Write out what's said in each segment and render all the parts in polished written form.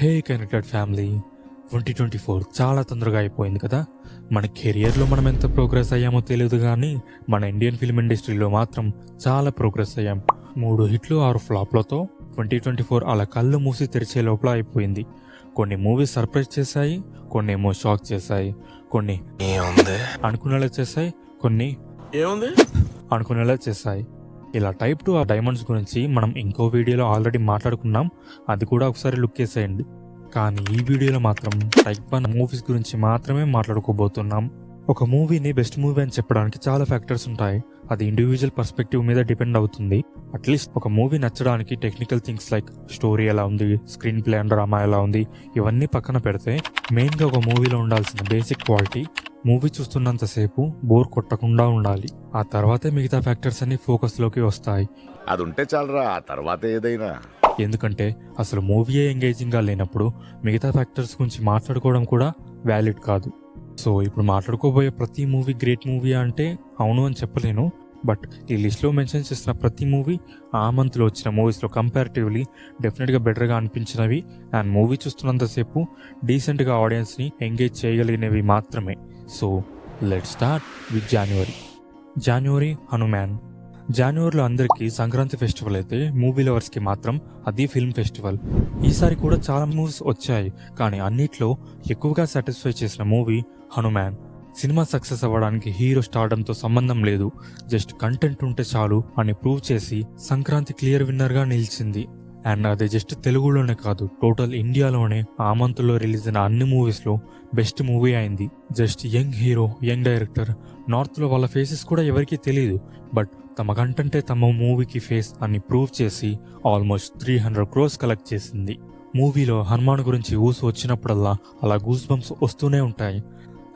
హే connected family, 2024 చాలా తొందరగా అయిపోయింది కదా. మన కెరియర్లో మనం ఎంత ప్రోగ్రెస్ అయ్యామో తెలియదు, కానీ మన ఇండియన్ ఫిల్మ్ ఇండస్ట్రీలో మాత్రం చాలా ప్రోగ్రెస్ అయ్యాం. 3 హిట్లు 6 ఫ్లాప్లతో 2024 అలా కళ్ళు మూసి తెరిచే లోపల అయిపోయింది. కొన్ని మూవీస్ సర్ప్రైజ్ చేశాయి, కొన్ని ఏమో షాక్ చేశాయి, కొన్ని అనుకునేలా చేశాయి, కొన్ని అనుకునేలా చేశాయి. ఇలా టైప్ 2 డైమండ్స్ గురించి మనం ఇంకో వీడియోలో ఆల్రెడీ మాట్లాడుకున్నాం, అది కూడా ఒకసారి లుక్ వేసేయండి. కానీ ఈ వీడియోలో మాత్రం టైప్ 1 మూవీస్ గురించి మాత్రమే మాట్లాడుకోబోతున్నాం. ఒక మూవీని బెస్ట్ మూవీ అని చెప్పడానికి చాలా ఫ్యాక్టర్స్ ఉంటాయి, అది ఇండివిజువల్ పర్స్పెక్టివ్ మీద డిపెండ్ అవుతుంది. అట్లీస్ట్ ఒక మూవీ నచ్చడానికి టెక్నికల్ థింగ్స్ లైక్ స్టోరీ ఎలా ఉంది, స్క్రీన్ ప్లే అండ్ డ్రామా ఎలా ఉంది, ఇవన్నీ పక్కన పెడితే మెయిన్గా ఒక మూవీలో ఉండాల్సిన బేసిక్ క్వాలిటీ మూవీ చూస్తున్నంతసేపు బోర్ కొట్టకుండా ఉండాలి. ఆ తర్వాతే మిగతా ఫ్యాక్టర్స్ అన్ని ఫోకస్లోకి వస్తాయి. అది ఉంటే చాలరా, ఆ తర్వాత ఏదైనా. ఎందుకంటే అసలు మూవీయే ఎంగేజింగ్గా లేనప్పుడు మిగతా ఫ్యాక్టర్స్ గురించి మాట్లాడుకోవడం కూడా వ్యాలిడ్ కాదు. సో ఇప్పుడు మాట్లాడుకోబోయే ప్రతి మూవీ గ్రేట్ మూవీ అంటే అవును అని చెప్పలేను, బట్ ఈ లిస్ట్లో మెన్షన్ చేసిన ప్రతి మూవీ ఆ మంత్లో వచ్చిన మూవీస్లో కంపారిటివ్లీ డెఫినెట్గా బెటర్గా అనిపించినవి అండ్ మూవీ చూస్తున్నంతసేపు డీసెంట్గా ఆడియన్స్ని ఎంగేజ్ చేయగలిగినవి మాత్రమే. So let's start with January Hanuman. జాన్యువరిలో అందరికీ సంక్రాంతి ఫెస్టివల్ అయితే మూవీ లవర్స్కి మాత్రం అది ఫిల్మ్ ఫెస్టివల్. ఈసారి కూడా చాలా మూవీస్ వచ్చాయి, కానీ అన్నిట్లో ఎక్కువగా సాటిస్ఫై చేసిన మూవీ హనుమాన్. సినిమా సక్సెస్ అవ్వడానికి హీరో స్టార్డంతో సంబంధం లేదు, జస్ట్ కంటెంట్ ఉంటే చాలు అని ప్రూవ్ చేసి సంక్రాంతి క్లియర్ విన్నర్గా నిలిచింది. అండ్ అది జస్ట్ తెలుగులోనే కాదు, టోటల్ ఇండియాలోనే ఆ మంత్లో రిలీజ్ అయిన అన్ని మూవీస్లో బెస్ట్ మూవీ అయింది. Just young hero, young director, నార్త్లో వాళ్ళ ఫేసెస్ కూడా ఎవరికీ తెలియదు, బట్ తమ కంటెంటే తమ మూవీకి ఫేస్ అని ప్రూవ్ చేసి ఆల్మోస్ట్ 300 crores కలెక్ట్ చేసింది. మూవీలో హనుమాన్ గురించి ఊసు వచ్చినప్పుడల్లా అలా గూస్ బంప్స్ వస్తూనే ఉంటాయి.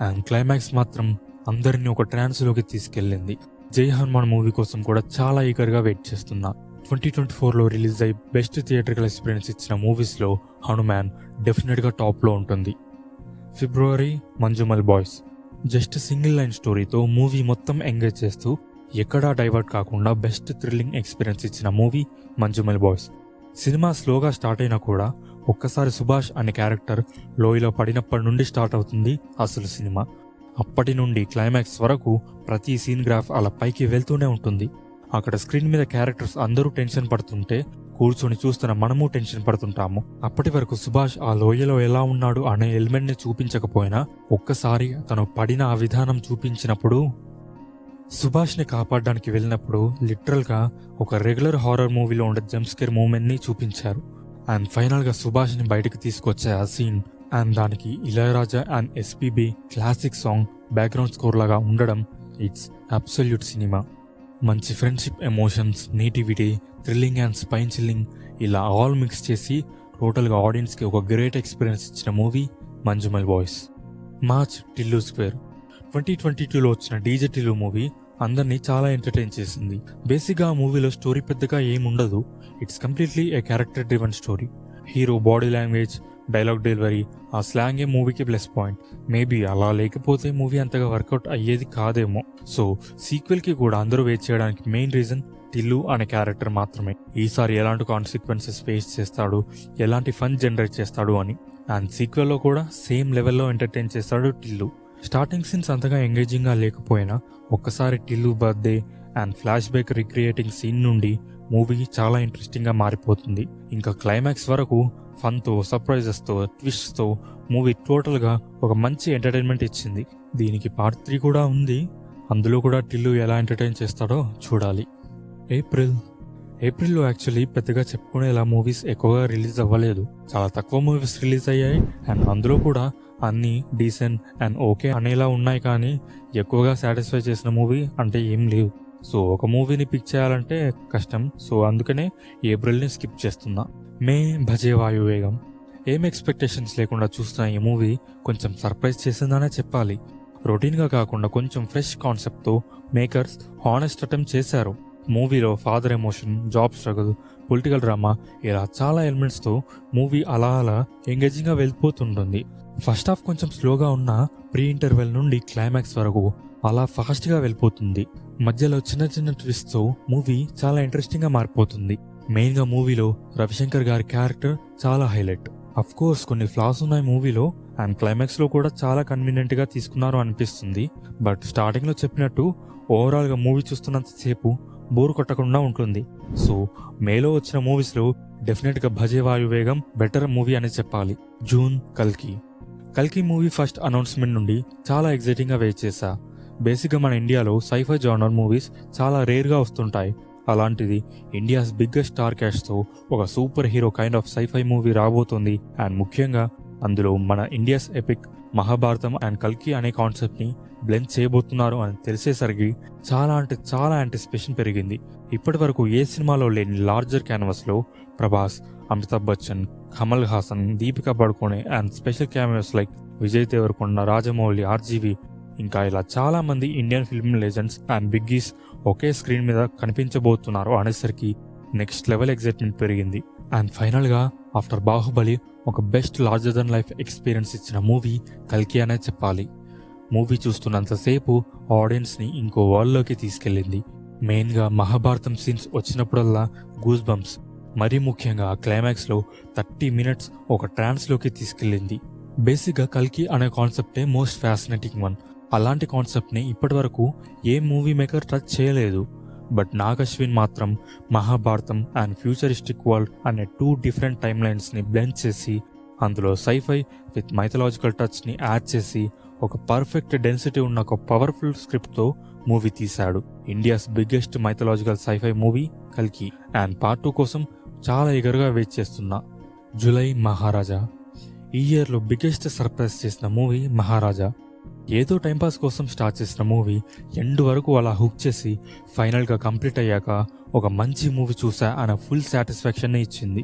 అండ్ క్లైమాక్స్ మాత్రం అందరినీ ఒక ట్రాన్స్లోకి తీసుకెళ్ళింది. జై హనుమాన్ మూవీ కోసం కూడా చాలా ఈగర్గా వెయిట్ చేస్తున్నా. 2024లో రిలీజ్ అయ్యి బెస్ట్ థియేట్రికల్ ఎక్స్పీరియన్స్ ఇచ్చిన మూవీస్లో హనుమాన్ డెఫినెట్గా టాప్లో ఉంటుంది. February Manjummel Boys. Just single line స్టోరీతో మూవీ మొత్తం ఎంగేజ్ చేస్తూ ఎక్కడా డైవర్ట్ కాకుండా బెస్ట్ థ్రిల్లింగ్ ఎక్స్పీరియన్స్ ఇచ్చిన మూవీ మంజుమల్ బాయ్స్. సినిమా స్లోగా స్టార్ట్ అయినా కూడా ఒక్కసారి సుభాష్ అనే క్యారెక్టర్ లోయలో పడినప్పటి నుండి స్టార్ట్ అవుతుంది అసలు సినిమా. అప్పటి నుండి క్లైమాక్స్ వరకు ప్రతి సీన్ గ్రాఫ్ అలా పైకి వెళ్తూనే ఉంటుంది. అక్కడ స్క్రీన్ మీద క్యారెక్టర్స్ అందరూ టెన్షన్ పడుతుంటే కూర్చొని చూస్తున్న మనము టెన్షన్ పడుతుంటాము. అప్పటి వరకు సుభాష్ ఆ లోయలో ఎలా ఉన్నాడు అనే ఎలిమెంట్ ని చూపించకపోయినా ఒక్కసారి తను పడిన ఆ విధానం చూపించినప్పుడు, సుభాష్ని కాపాడడానికి వెళ్ళినప్పుడు లిటరల్గా ఒక రెగ్యులర్ హారర్ మూవీలో ఉండే జంప్స్కేర్ మూమెంట్ ని చూపించారు. అండ్ ఫైనల్గా సుభాష్ని బయటకు తీసుకొచ్చే ఆ సీన్ అండ్ దానికి Ilaiyaraaja and SPB classic song background score లాగా ఉండడం, ఇట్స్ అబ్సల్యూట్ సినిమా. మంచి friendship, emotions, nativity, thrilling and spine chilling ఇలా ఆల్ మిక్స్ చేసి టోటల్గా ఆడియన్స్కి ఒక గ్రేట్ ఎక్స్పీరియన్స్ ఇచ్చిన movie Manjummel Boys. March Tillu Square. 2022లో వచ్చిన డీజే టిల్లు మూవీ అందరినీ చాలా ఎంటర్టైన్ చేసింది. బేసిక్గా ఆ మూవీలో స్టోరీ పెద్దగా ఏముండదు, it's completely A character driven story. Hero body language, dialogue delivery, ఆ స్లాంగ్ ఏ మూవీకి ప్లస్ పాయింట్. మేబీ అలా లేకపోతే మూవీ అంతగా వర్కౌట్ అయ్యేది కాదేమో. సో సీక్వెల్కి కూడా అందరూ వెయిట్ చేయడానికి మెయిన్ రీజన్ టిల్లు అనే క్యారెక్టర్ మాత్రమే. ఈసారి ఎలాంటి కాన్సిక్వెన్సెస్ ఫేస్ చేస్తాడు, ఎలాంటి ఫన్ జనరేట్ చేస్తాడు అని. అండ్ సీక్వెల్లో కూడా సేమ్ లెవెల్లో ఎంటర్టైన్ చేస్తాడు టిల్లు. స్టార్టింగ్ సీన్స్ అంతగా ఎంగేజింగ్గా లేకపోయినా ఒక్కసారి Tillu birthday and flashback recreating scene నుండి మూవీ చాలా ఇంట్రెస్టింగ్గా మారిపోతుంది. ఇంకా క్లైమాక్స్ వరకు ఫన్తో, సర్ప్రైజెస్తో, ట్విస్ట్తో మూవీ టోటల్గా ఒక మంచి ఎంటర్టైన్మెంట్ ఇచ్చింది. దీనికి పార్ట్ 3 కూడా ఉంది, అందులో కూడా టిల్లు ఎలా ఎంటర్టైన్ చేస్తాడో చూడాలి. ఏప్రిల్లో యాక్చువల్లీ పెద్దగా చెప్పుకునేలా మూవీస్ ఎక్కువగా రిలీజ్ అవ్వలేదు, చాలా తక్కువ మూవీస్ రిలీజ్ అయ్యాయి. అండ్ అందులో కూడా అన్నీ డీసెంట్ అండ్ ఓకే అనేలా ఉన్నాయి, కానీ ఎక్కువగా సాటిస్ఫై చేసిన మూవీ అంటే ఏం లేవు. సో ఒక మూవీని పిక్ చేయాలంటే కష్టం, సో అందుకనే ఏప్రిల్ని స్కిప్ చేస్తున్నా. మే భజే వాయువేగం. ఏం ఎక్స్పెక్టేషన్స్ లేకుండా చూస్తున్న ఈ మూవీ కొంచెం సర్ప్రైజ్ చేసిందనే చెప్పాలి. రొటీన్గా కాకుండా కొంచెం ఫ్రెష్ కాన్సెప్ట్తో మేకర్స్ హానెస్ట్ అటెంప్ట్ చేశారు. మూవీలో father emotion, job struggle, political drama ఇలా చాలా ఎలిమెంట్స్తో మూవీ అలా అలా ఎంగేజింగ్గా వెళ్ళిపోతుంటుంది. ఫస్ట్ హాఫ్ కొంచెం స్లోగా ఉన్న ప్రీ ఇంటర్వెల్ నుండి క్లైమాక్స్ వరకు అలా ఫాస్ట్గా వెళ్ళిపోతుంది. మధ్యలో చిన్న చిన్న ట్విస్ట్తో మూవీ చాలా ఇంట్రెస్టింగ్గా మారిపోతుంది. మెయిన్గా మూవీలో రవిశంకర్ గారి క్యారెక్టర్ చాలా హైలైట్. అఫ్ కోర్స్ కొన్ని ఫ్లాస్ ఉన్నాయి మూవీలో అండ్ క్లైమాక్స్లో కూడా చాలా కన్వీనియంట్గా తీసుకున్నారు అనిపిస్తుంది. బట్ స్టార్టింగ్లో చెప్పినట్టు ఓవరాల్గా మూవీ చూస్తున్నంతసేపు బోర్ కొట్టకుండా ఉంటుంది. సో మేలో వచ్చిన మూవీస్లో డెఫినెట్గా భజే వాయువేగం బెటర్ మూవీ అని చెప్పాలి. జూన్ కల్కి మూవీ ఫస్ట్ అనౌన్స్మెంట్ నుండి చాలా ఎగ్జైటింగ్గా వెయిట్ చేశా. బేసిక్గా మన ఇండియాలో సైఫై జానర్ మూవీస్ చాలా రేర్గా వస్తుంటాయి. అలాంటిది ఇండియాస్ బిగ్గెస్ట్ స్టార్ క్యాష్తో ఒక super hero kind of scifi movie రాబోతుంది. అండ్ ముఖ్యంగా అందులో మన ఇండియాస్ ఎపిక్ మహాభారతం అండ్ కల్కి అనే కాన్సెప్ట్ని బ్లెండ్ చేయబోతున్నారు అని తెలిసేసరికి చాలా అంటే చాలా యాంటిసిపేషన్ పెరిగింది. ఇప్పటి వరకు ఏ సినిమాలో లేని లార్జర్ క్యాన్వాస్లో Prabhas, Amitabh Bachchan, Kamal Haasan, Deepika Padukone and special cameos like Vijay Deverakonda, Rajamouli, RGV ఇంకా ఇలా చాలా మంది Indian film legends and biggies ఒకే స్క్రీన్ మీద కనిపించబోతున్నారు అనేసరికి నెక్స్ట్ లెవెల్ ఎగ్జైట్మెంట్ పెరిగింది. అండ్ ఫైనల్గా ఆఫ్టర్ బాహుబలి ఒక best larger than life experience ఇచ్చిన మూవీ కల్కి అనే చెప్పాలి. మూవీ చూస్తున్నంతసేపు ఆడియన్స్ని ఇంకో వరల్డ్లోకి తీసుకెళ్ళింది. మెయిన్గా మహాభారతం సీన్స్ వచ్చినప్పుడల్లా గూస్ బంప్స్, మరీ ముఖ్యంగా క్లైమాక్స్లో 30 minutes ఒక ట్రాన్స్లోకి తీసుకెళ్ళింది. బేసిక్గా కల్కి అనే కాన్సెప్టే మోస్ట్ ఫ్యాసినేటింగ్ వన్. అలాంటి కాన్సెప్ట్ని ఇప్పటి వరకు ఏ మూవీ మేకర్ టచ్ చేయలేదు. బట్ నాగ్ అశ్విన్ మాత్రం మహాభారతం అండ్ ఫ్యూచరిస్టిక్ వరల్డ్ అనే 2 different టైమ్ లైన్స్ని బ్లెండ్ చేసి అందులో సైఫై విత్ మైథలాజికల్ టచ్ని యాడ్ చేసి ఒక పర్ఫెక్ట్ డెన్సిటీ ఉన్న ఒక పవర్ఫుల్ స్క్రిప్ట్తో మూవీ తీశాడు. India's biggest mythological scifi movie కల్కి. అండ్ పార్ట్ 2 కోసం చాలా ఎగరుగా వెయిట్ చేస్తున్నా. జూలై మహారాజా. ఈ ఇయర్లో బిగ్గెస్ట్ సర్ప్రైజ్ చేసిన మూవీ మహారాజా. ఏదో టైంపాస్ కోసం స్టార్ట్ చేసిన మూవీ ఎండ్ వరకు అలా హుక్ చేసి ఫైనల్గా కంప్లీట్ అయ్యాక ఒక మంచి మూవీ చూసా అన్న ఫుల్ సాటిస్ఫాక్షన్ని ఇచ్చింది.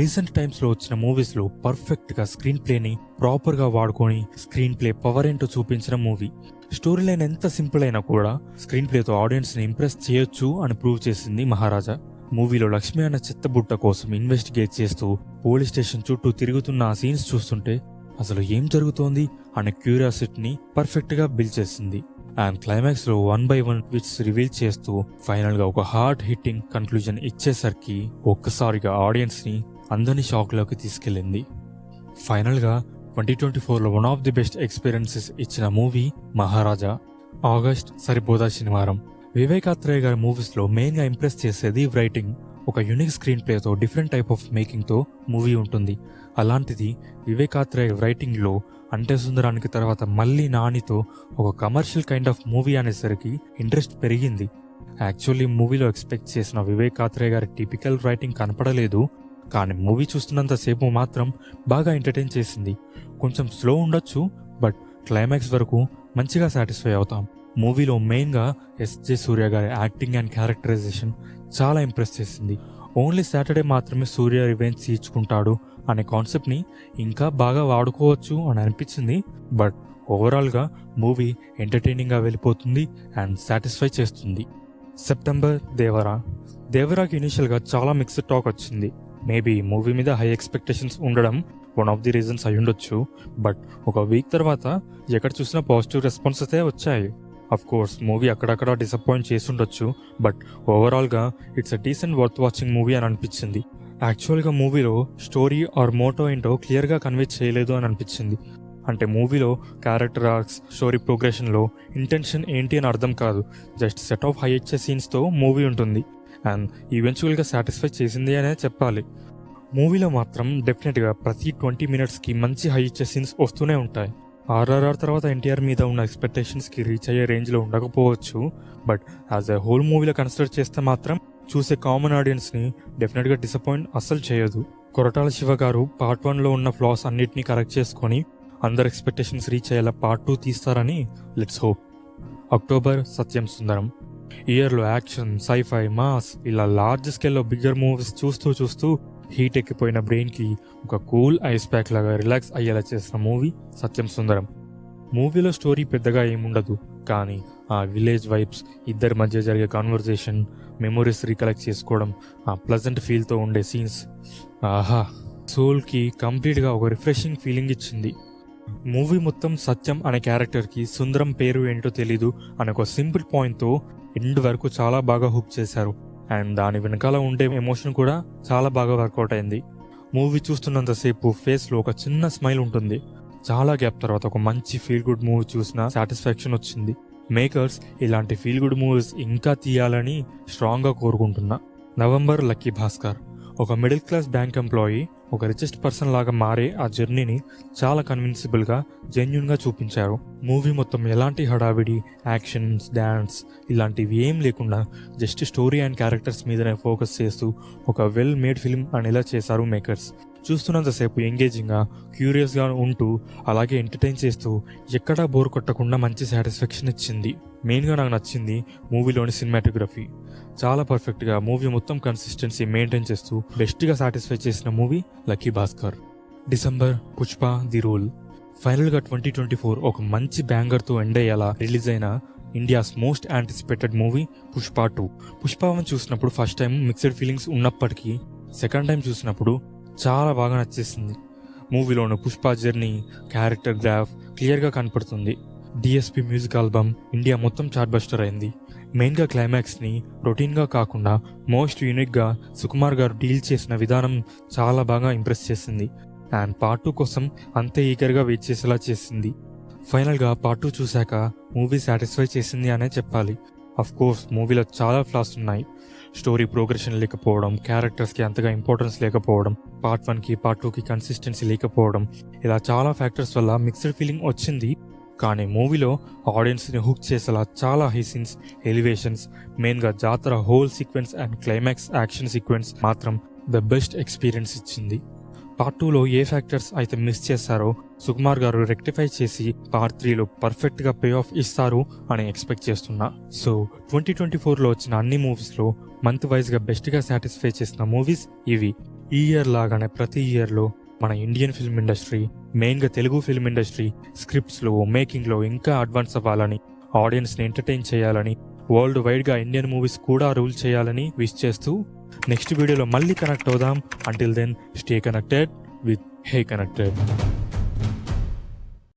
రీసెంట్ టైమ్స్లో వచ్చిన మూవీస్లో పర్ఫెక్ట్గా స్క్రీన్ ప్లేని ప్రాపర్గా వాడుకొని స్క్రీన్ ప్లే పవర్ ఏంటో చూపించిన మూవీ. స్టోరీ లైన్ ఎంత సింపుల్ అయినా కూడా స్క్రీన్ ప్లేతో ఆడియన్స్ని ఇంప్రెస్ చేయొచ్చు అని ప్రూవ్ చేసింది మహారాజా. మూవీలో లక్ష్మి అన్న చిత్తబుట్ట కోసం ఇన్వెస్టిగేట్ చేస్తూ పోలీస్ స్టేషన్ చుట్టూ తిరుగుతున్న ఆ సీన్స్ చూస్తుంటే అసలు ఏం జరుగుతోంది అనే క్యూరియాసిటీని పర్ఫెక్ట్గా బిల్డ్ చేసింది. అండ్ క్లైమాక్స్లో 1 by 1 ట్విస్ట్స్ రివీల్ చేస్తూ ఫైనల్గా ఒక హార్ట్ హిట్టింగ్ కన్క్లూజన్ ఇచ్చేసరికి ఒక్కసారిగా ఆడియన్స్ని అందరినీ షాక్లోకి తీసుకెళ్ళింది. ఫైనల్గా 2024లో one of the best experiences ఇచ్చిన మూవీ మహారాజా. ఆగస్ట్ సరిపోదా శనివారం. వివేకాత్రేయ గారి మూవీస్లో మెయిన్గా ఇంప్రెస్ చేసేది రైటింగ్. ఒక యూనిక్ స్క్రీన్ ప్లేతో డిఫరెంట్ టైప్ ఆఫ్ మేకింగ్తో మూవీ ఉంటుంది. అలాంటిది వివేకాత్రేయ రైటింగ్లో అంటే సుందరానికి తర్వాత మళ్ళీ నానితో ఒక కమర్షియల్ కైండ్ ఆఫ్ మూవీ అనేసరికి ఇంట్రెస్ట్ పెరిగింది. యాక్చువల్లీ మూవీలో ఎక్స్పెక్ట్ చేసిన వివేకాత్రేయ గారి టిపికల్ రైటింగ్ కనపడలేదు. కానీ మూవీ చూస్తున్నంతసేపు మాత్రం బాగా ఎంటర్టైన్ చేసింది. కొంచెం స్లో ఉండొచ్చు బట్ క్లైమాక్స్ వరకు మంచిగా సాటిస్ఫై అవుతాం. మూవీలో మెయిన్గా ఎస్జే సూర్య గారి యాక్టింగ్ అండ్ క్యారెక్టరైజేషన్ చాలా ఇంప్రెస్ చేసింది. ఓన్లీ సాటర్డే మాత్రమే సూర్య రివెంజ్ తీర్చుకుంటాడు అనే కాన్సెప్ట్ని ఇంకా బాగా వాడుకోవచ్చు అని అనిపించింది. బట్ ఓవరాల్గా మూవీ ఎంటర్టైనింగ్గా వెళ్ళిపోతుంది అండ్ సాటిస్ఫై చేస్తుంది. సెప్టెంబర్ దేవరాకి ఇనిషియల్గా చాలా మిక్స్డ్ టాక్ వచ్చింది. మేబీ మూవీ మీద హై ఎక్స్పెక్టేషన్స్ ఉండడం వన్ ఆఫ్ ది రీజన్స్ అయి ఉండొచ్చు. బట్ ఒక వీక్ తర్వాత ఎక్కడ చూసినా పాజిటివ్ రెస్పాన్సెస్ వచ్చాయి. అఫ్ కోర్స్ మూవీ అక్కడక్కడ డిసప్పాయింట్ చేసి ఉండొచ్చు బట్ ఓవరాల్గా it's a decent worth watching movie అని అనిపించింది. యాక్చువల్గా మూవీలో స్టోరీ ఆర్ మోటో ఏంటో క్లియర్గా కన్వే చేయలేదు అని అనిపించింది. అంటే మూవీలో క్యారెక్టర్ ఆర్క్స్, స్టోరీ ప్రోగ్రెషన్లో ఇంటెన్షన్ ఏంటి అని అర్థం కాదు. జస్ట్ సెట్ ఆఫ్ హై ఇచ్చే సీన్స్తో మూవీ ఉంటుంది అండ్ ఈవెన్చువల్గా సాటిస్ఫై చేసింది అనే చెప్పాలి. మూవీలో మాత్రం డెఫినెట్గా ప్రతి 20 minutesకి మంచి హై ఇచ్చే సీన్స్ వస్తూనే ఉంటాయి. ఆర్ఆర్ఆర్ తర్వాత ఎన్టీఆర్ మీద ఉన్న ఎక్స్పెక్టేషన్స్కి రీచ్ అయ్యే రేంజ్లో ఉండకపోవచ్చు బట్ యాజ్ ఎ హోల్ మూవీలో కన్సిడర్ చేస్తే మాత్రం చూసే కామన్ ఆడియన్స్ని డెఫినెట్గా డిసప్పాయింట్ అస్సలు చేయదు. కొరటాల శివ గారు పార్ట్ 1లో ఉన్న ఫ్లాస్ అన్నిటినీ కరెక్ట్ చేసుకొని అందరు ఎక్స్పెక్టేషన్స్ రీచ్ అయ్యేలా పార్ట్ 2 తీస్తారని లెట్స్ హోప్. అక్టోబర్ సత్యం సుందరం. ఇయర్లో యాక్షన్, సైఫై, మాస్ ఇలా లార్జ్ స్కేల్లో బిగ్గర్ మూవీస్ చూస్తూ హీట్ ఎక్కిపోయిన బ్రెయిన్కి ఒక కూల్ ఐస్ ప్యాక్ లాగా రిలాక్స్ అయ్యేలా చేసిన మూవీ సత్యం సుందరం. మూవీలో స్టోరీ పెద్దగా ఏముండదు కానీ ఆ విలేజ్ వైబ్స్, ఇద్దరి మధ్య జరిగే కాన్వర్జేషన్, మెమొరీస్ రీకలెక్ట్ చేసుకోవడం, ఆ ప్లజెంట్ ఫీల్తో ఉండే సీన్స్ ఆహా సోల్కి కంప్లీట్గా ఒక రిఫ్రెషింగ్ ఫీలింగ్ ఇచ్చింది. మూవీ మొత్తం సత్యం అనే క్యారెక్టర్కి సుందరం పేరు ఏంటో తెలీదు అనే ఒక సింపుల్ పాయింట్తో ఎండ్ వరకు చాలా బాగా హుక్ చేశారు అండ్ దాని వెనకాల ఉండే ఎమోషన్ కూడా చాలా బాగా వర్కౌట్ అయింది. మూవీ చూస్తున్నంతసేపు ఫేస్లో ఒక చిన్న స్మైల్ ఉంటుంది. చాలా గ్యాప్ తర్వాత ఒక మంచి ఫీల్ గుడ్ మూవీ చూసిన సాటిస్ఫాక్షన్ వచ్చింది. మేకర్స్ ఇలాంటి ఫీల్ గుడ్ మూవీస్ ఇంకా తీయాలని స్ట్రాంగ్గా కోరుకుంటున్నా. నవంబర్ లక్కీ భాస్కర్ ఒక మిడిల్ క్లాస్ బ్యాంక్ ఎంప్లాయీ ఒక రిచెస్ట్ పర్సన్ లాగా మారే ఆ జర్నీని చాలా కన్విన్సిబుల్గా జెన్యున్గా చూపించారు. మూవీ మొత్తం ఎలాంటి హడావిడి, యాక్షన్స్, డ్యాన్స్ ఇలాంటివి ఏం లేకుండా జస్ట్ స్టోరీ అండ్ క్యారెక్టర్స్ మీదనే ఫోకస్ చేస్తూ ఒక వెల్ మేడ్ ఫిల్మ్ అనేలా చేశారు మేకర్స్. చూస్తున్నంతసేపు ఎంగేజింగ్గా, క్యూరియస్గా ఉంటూ అలాగే ఎంటర్టైన్ చేస్తూ ఎక్కడా బోర్ కొట్టకుండా మంచి సాటిస్ఫాక్షన్ ఇచ్చింది. మెయిన్గా నాకు నచ్చింది మూవీలోని సినిమాటోగ్రఫీ. చాలా పర్ఫెక్ట్గా మూవీ మొత్తం కన్సిస్టెన్సీ మెయింటైన్ చేస్తూ బెస్ట్గా సాటిస్ఫై చేసిన movie lucky Bhaskar. December Pushpa the rule. ఫైనల్గా 2024 ఒక మంచి బ్యాంగర్తో ఎండ్ అయ్యేలా రిలీజ్ అయిన India's most anticipated movie Pushpa 2. Pushpa 1 చూసినప్పుడు ఫస్ట్ టైం మిక్స్డ్ ఫీలింగ్స్ ఉన్నప్పటికీ సెకండ్ టైం చూసినప్పుడు చాలా బాగా నచ్చేసింది. మూవీలోను పుష్ప జర్నీ, క్యారెక్టర్ గ్రాఫ్ క్లియర్గా కనపడుతుంది. డిఎస్పి మ్యూజిక్ ఆల్బమ్ ఇండియా మొత్తం చార్ట్ బస్టర్ అయింది. మెయిన్గా క్లైమాక్స్ని రొటీన్గా కాకుండా మోస్ట్ యూనిక్గా సుకుమార్ గారు డీల్ చేసిన విధానం చాలా బాగా ఇంప్రెస్ చేసింది. అండ్ పార్ట్ 2 కోసం అంతే ఈగర్గా వెయిట్ చేసేలా చేసింది. ఫైనల్గా పార్ట్ 2 చూశాక మూవీ సాటిస్ఫై చేసింది అనే చెప్పాలి. అఫ్ కోర్స్ మూవీలో చాలా ఫ్లాస్ ఉన్నాయి. స్టోరీ ప్రోగ్రెషన్ లేకపోవడం, క్యారెక్టర్స్కి అంతగా ఇంపార్టెన్స్ లేకపోవడం, పార్ట్ 1కి పార్ట్ 2కి కన్సిస్టెన్సీ లేకపోవడం, ఇలా చాలా ఫ్యాక్టర్స్ వల్ల మిక్స్డ్ ఫీలింగ్ వచ్చింది. కానీ మూవీలో ఆడియన్స్ని హుక్ చేసేలా చాలా హై సీన్స్, ఎలివేషన్స్, మెయిన్గా జాతర whole sequence and climax action sequence మాత్రం ద బెస్ట్ ఎక్స్పీరియన్స్ ఇచ్చింది. పార్ట్ 2లో ఏ ఫ్యాక్టర్స్ అయితే మిస్ చేశారో సుకుమార్ గారు రెక్టిఫై చేసి పార్ట్ 3లో పర్ఫెక్ట్గా పే ఆఫ్ ఇస్తారు అని ఎక్స్పెక్ట్ చేస్తున్నా. సో 2024లో వచ్చిన అన్ని మూవీస్లో మంత్ వైజ్గా బెస్ట్గా సాటిస్ఫై చేసిన మూవీస్ ఇవి. ఈ ఇయర్ లాగానే ప్రతి ఇయర్లో మన ఇండియన్ ఫిల్మ్ ఇండస్ట్రీ, మెయిన్గా తెలుగు ఫిల్మ్ ఇండస్ట్రీ స్క్రిప్ట్స్లో, మేకింగ్లో ఇంకా అడ్వాన్స్ అవ్వాలని, ఆడియన్స్ని ఎంటర్టైన్ చేయాలని, వరల్డ్ వైడ్గా ఇండియన్ మూవీస్ కూడా రూల్ చేయాలని విష్ చేస్తూ నెక్స్ట్ వీడియోలో మళ్ళీ కనెక్ట్ అవుదాం. Until then stay connected with hey connected.